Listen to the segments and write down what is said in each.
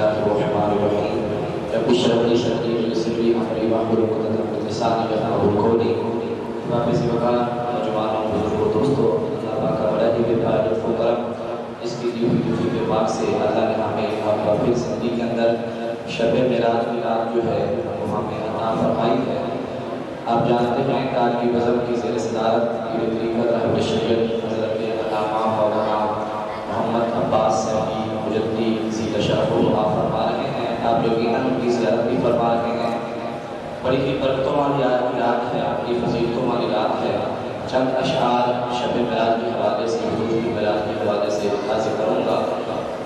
الله الرحمن الرحيم رب اشرح لي صدري ويسر لي امري واحلل عقدة من لساني يفقهوا قولي واپس وقار نوجوانوں بزرگوں دوستوں اللہ پاک کا بڑا ہی بے پناہ لطف و کرم اس کی دی ہوئی توفیق پاک سے اللہ نے ہمیں آپ کا پھر زندگی کے اندر شب معراج کی رات جو ہے وہ ہمیں عطا فرمائی ہے۔ آپ جانتے ہیں کہ آج کی بزم کی زیر صدارت پیر طریقت رحمت شریعت حضرت علامہ مولانا محمد عباس صاحبی مجدی ذیل شرف و فرما رہے ہیں۔ آپ یقیناً ان کی زیارت بھی فرما رہے ہیں۔ بڑی ہی برکتوں والی رات ہے، آپ کی فضیلتوں والی رات ہے۔ چند اشعار شب معراج کے حوالے سے حضور کی معراج کے حوالے سے حاضر کروں گا۔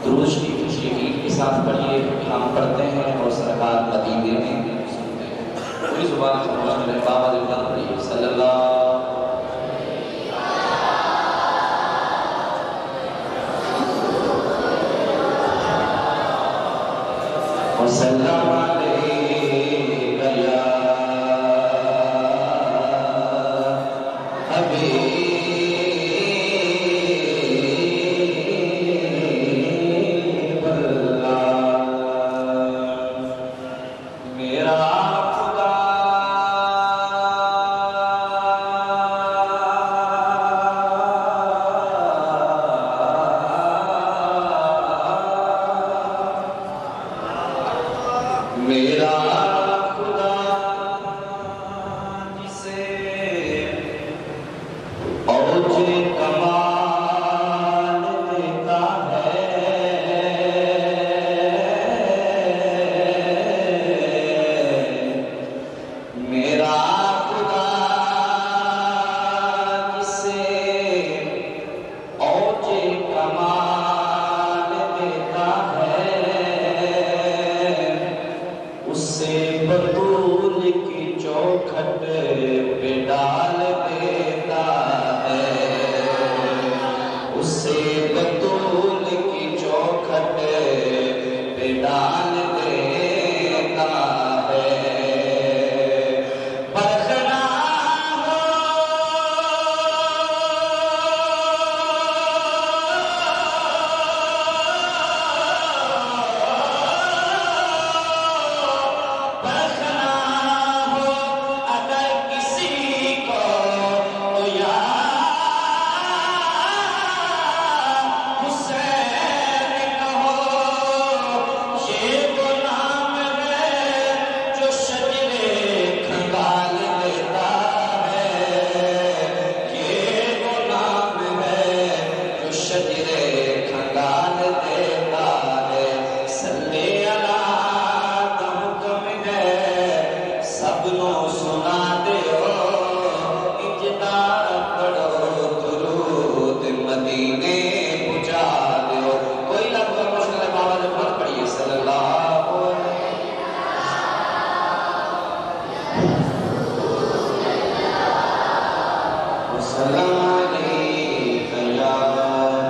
درود شریف یقین کے ساتھ پڑھیے، ہم پڑھتے ہیں اور سرکار مدینے میں سنتے ہیں۔ پوری زبان سے پڑھنے میں بابا دلبر پڑھیے صلی اللہ وسلم علیہ یا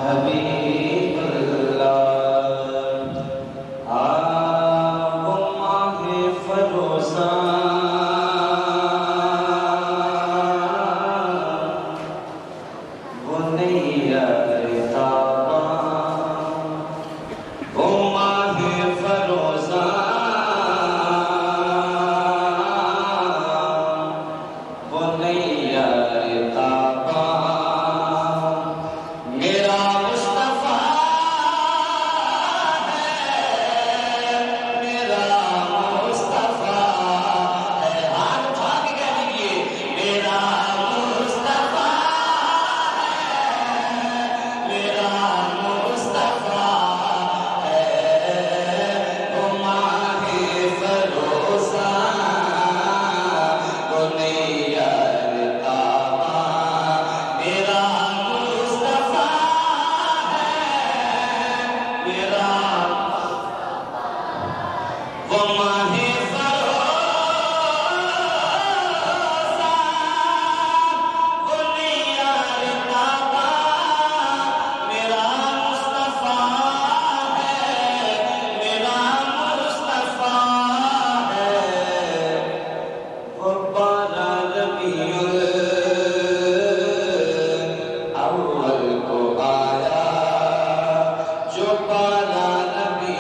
حبیب جو پالا نبی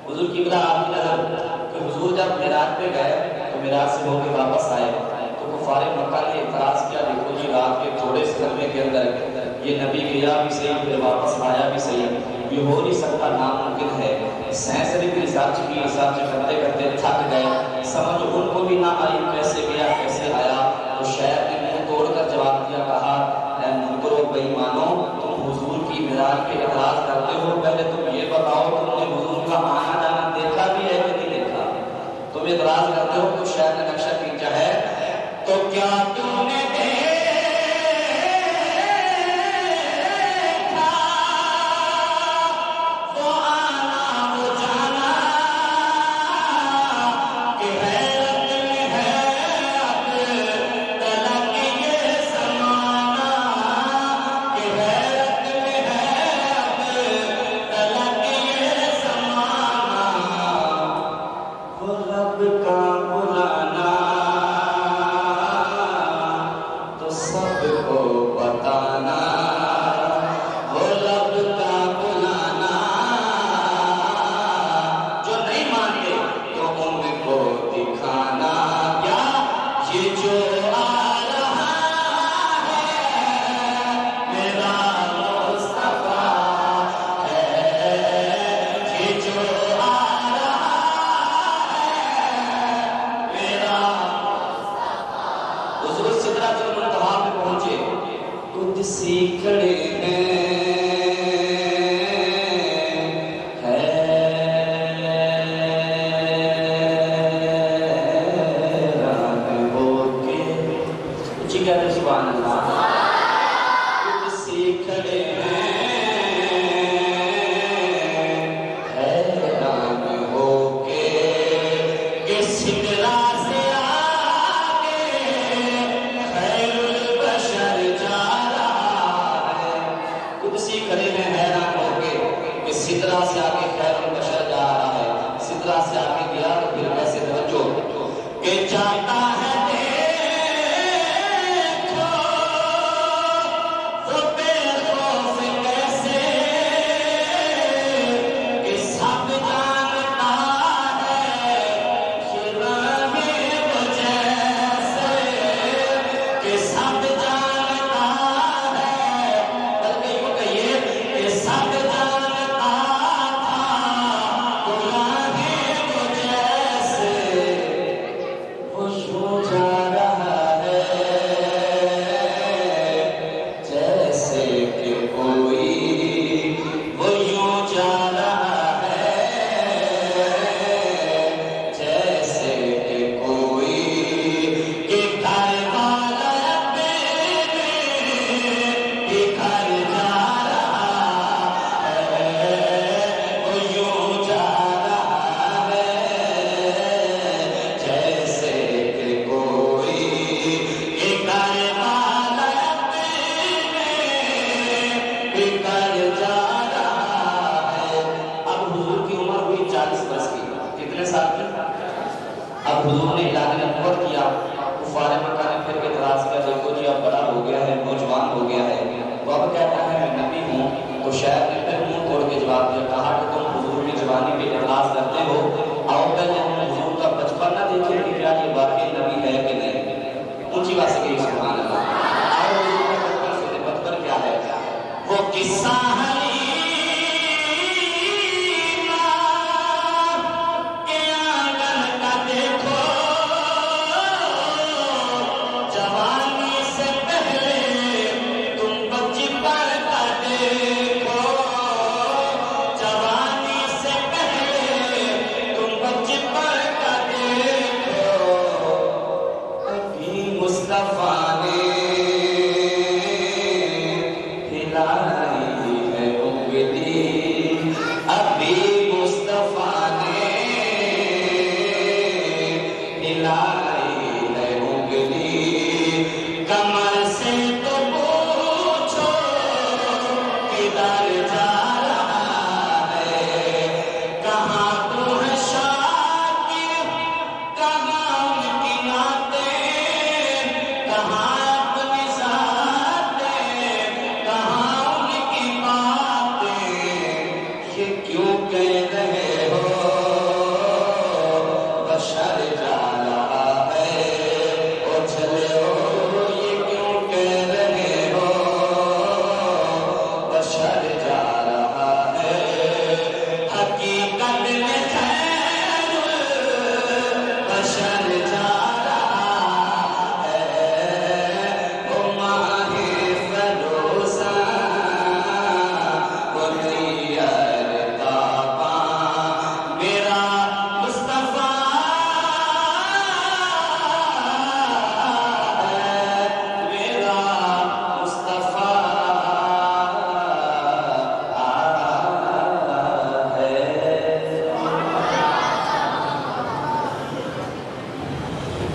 حضور کی بلا آپ کی نظر کہ حضور جب معراج پہ گئے تو معراج سے ہو کے واپس آئے تو کفار مکہ نے اعتراض کیا، دیکھو جی رات کے تھوڑے سے لمحے کے اندر یہ نبی گیا بھی صحیح پھر واپس آیا بھی صحیح، یہ ہو نہیں سکتا، ناممکن ہے۔ سائنس نے بھی ریسرچ کی، ریسرچ کرتے کرتے تھک گئے، سمجھ ان کو بھی نہ آئی کیسے گیا کیسے آیا، تو شاعر نے منہ توڑ کر جواب دیا، کہا اے منکرو بے ایمانو، تم حضور کی معراج پہ اعتراض کرتے ہو، پہلے تم یہ بتاؤ تم نے حضور کا آنا جانا دیکھا بھی ہے کہ نہیں دیکھا؟ تم اعتراض کرتے ہو، تو شاعر نے نقشہ کھینچا ہے، تو کیا تم نے شاعر